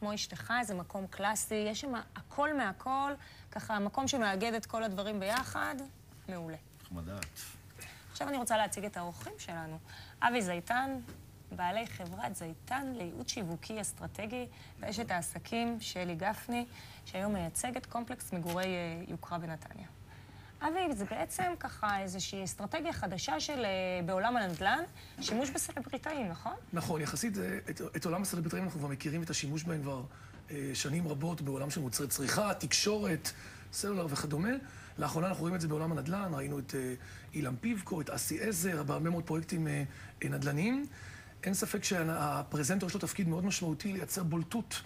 כמו אשתך, זה מקום קלאסי, יש שם הכל מהכל, ככה המקום שמאגד את כל הדברים ביחד, מעולה. נחמדת. עכשיו אני רוצה להציג את האורחים שלנו. אבי זייתן, בעלי חברת זייתן לייעוד שיווקי אסטרטגי, ואשת העסקים שלי גפני, שהיום מייצגת קומפלקס מגורי יוקרה בנתניה. אבי, זה בעצם ככה איזושהי אסטרטגיה חדשה של בעולם הנדל"ן, שימוש בסלבריטאים, נכון? נכון, יחסית את עולם הסלבריטאים אנחנו כבר מכירים את השימוש בהם כבר שנים רבות בעולם של מוצרי צריכה, תקשורת, סלולר וכדומה. לאחרונה אנחנו רואים את זה בעולם הנדל"ן, ראינו את אילן פיבקו, את אסי עזר, בהרבה מאוד פרויקטים נדל"ניים. אין ספק שהפרזנטור יש לו תפקיד מאוד משמעותי לייצר בולטות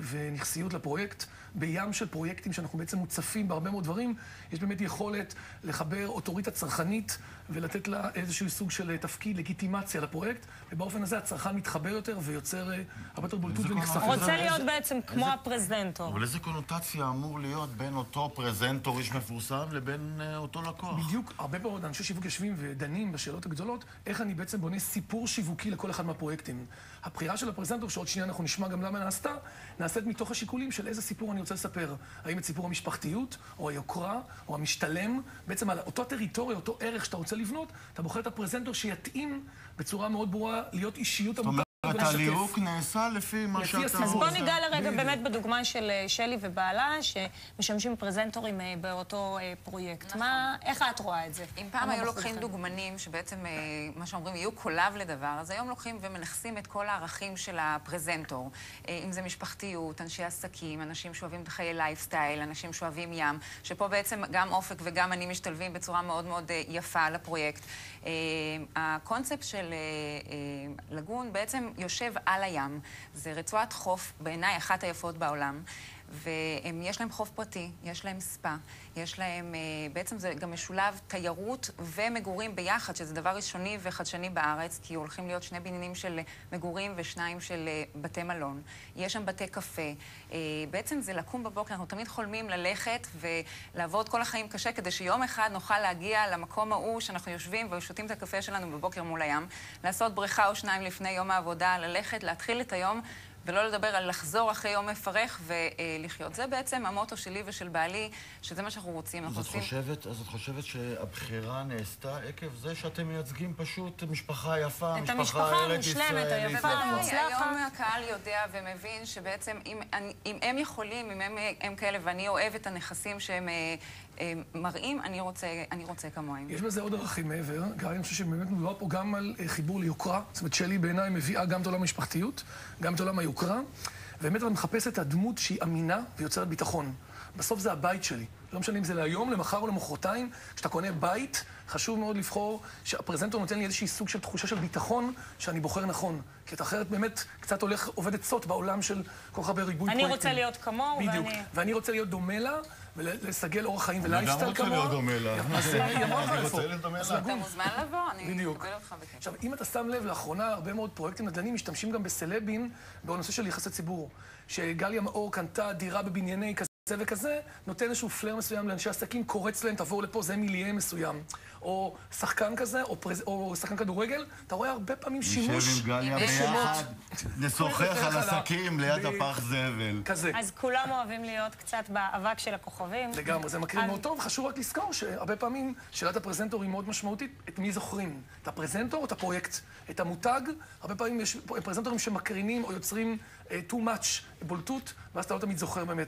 ונכסיות לפרויקט. בים של פרויקטים שאנחנו בעצם מוצפים בהרבה מאוד דברים, יש באמת יכולת לחבר אוטוריטה צרכנית ולתת לה איזשהו סוג של תפקיד, לגיטימציה לפרויקט, ובאופן הזה הצרכן מתחבר יותר ויוצר הרבה יותר בולטות ונחשפות. רוצה להיות בעצם כמו הפרזנטור. אבל איזה קונוטציה אמור להיות בין אותו פרזנטור איש מפורסם לבין אותו לקוח? בדיוק, הרבה מאוד אנשי שיווק יושבים ודנים בשאלות הגדולות, איך אני בעצם בונה סיפור שיווקי לכל אחד מהפרויקטים. הבחירה של הפרזנטור, שעוד שנייה אנחנו נשמע גם למה נעשתה, נעשית מתוך השיקולים של איזה סיפור אני רוצה לספר. האם את סיפור המשפחתיות, או היוקרה, או המשתלם, בעצם על אותו טריטוריה, אותו ערך שאתה רוצה לבנות, אתה בוחר את הפרזנטור שיתאים בצורה מאוד ברורה להיות אישיות עמוקה. הליהוק נעשה לפי מה שאתה רוצה. אז בוא ניגע לרגע באמת בדוגמה של שלי ובעלה, שמשמשים פרזנטורים באותו פרויקט. איך את רואה את זה? אם פעם היו לוקחים דוגמנים שבעצם, מה שאומרים, יהיו קולב לדבר, אז היום לוקחים ומנחסים את כל הערכים של הפרזנטור. אם זה משפחתיות, אנשי עסקים, אנשים שאוהבים את חיי לייפסטייל, אנשים שאוהבים ים, שפה בעצם גם אופק וגם אני משתלבים בצורה מאוד מאוד יפה לפרויקט. הקונספט של לגון בעצם יושב על הים. זה רצועת חוף, בעיניי אחת היפות בעולם, ויש להם חוף פרטי, יש להם ספה, יש להם, בעצם זה גם משולב תיירות ומגורים ביחד, שזה דבר ראשוני וחדשני בארץ, כי הולכים להיות שני בניינים של מגורים ושניים של בתי מלון. יש שם בתי קפה. בעצם זה לקום בבוקר, אנחנו תמיד חולמים ללכת ולעבוד כל החיים קשה, כדי שיום אחד נוכל להגיע למקום ההוא שאנחנו יושבים ושותים את הקפה שלנו בבוקר מול הים, לעשות בריכה או שניים לפני יום העבודה, ללכת, להתחיל את היום, ולא לדבר על לחזור אחרי יום מפרך ולחיות. זה בעצם המוטו שלי ושל בעלי, שזה מה שאנחנו רוצים. אז את חושבת שהבחירה נעשתה עקב זה שאתם מייצגים פשוט משפחה יפה, משפחה מושלמת, היפה, המוצלחת. היום הקהל יודע ומבין שבעצם אם הם יכולים, אם הם כאלה, ואני אוהב את הנכסים שהם מראים, אני רוצה כמוהם. יש בזה עוד ערכים מעבר. גיא, אני חושב שבאמת מדובר פה גם על חיבור ליוקרה. זאת אומרת, שלי בעיניי מביאה גם את עולם המשפחתיות, גם את עולם היוקרה, ובאמת אני מחפש את הדמות שהיא אמינה ויוצרת ביטחון. בסוף זה הבית שלי. לא משנה אם זה להיום, למחר או למחרתיים. כשאתה קונה בית, חשוב מאוד לבחור שהפרזנטור נותן לי איזושהי סוג של תחושה של ביטחון שאני בוחר נכון. כי את אחרת באמת קצת עובד עצות בעולם של כל כך הרבה ריבוי פרויקטים. אני רוצה להיות כמוהו, בדיוק. ואני רוצה להיות דומה לה, ולסגל אורח חיים ולייפסטייל כמוהו. אני גם רוצה להיות דומה לה. אז אני רוצה להיות דומה לה. אתה מוזמן לבוא, אני אקבל אותך בכיף. עכשיו, אם אתה שם לב, לאחרונה הרבה מאוד פרויקטים נדל"ניים משתמשים גם בסלבים בנושא של יחסי ציבור. שגליה מאור קנתה דירה בבנייני כזה וכזה, נותן איזשהו פלר מסוים לאנשי עסקים, קורץ להם, תבואו לפה, זה מיליה מסוים. או שחקן כזה, או שחקן כדורגל, אתה רואה הרבה פעמים שימוש... נשב עם גליה ביחד, נשוחח על עסקים ליד הפח זבל. כזה. אז כולם אוהבים להיות קצת באבק של הכוכבים. לגמרי, זה מקרין מאוד טוב. חשוב רק לזכור שהרבה פעמים שאלת הפרזנטור היא מאוד משמעותית. את מי זוכרים? את הפרזנטור או את הפרויקט? את המותג? הרבה פעמים יש פרזנטורים שמקרינים או יוצרים too much בולטות, ואז אתה לא תמיד זוכר באמת.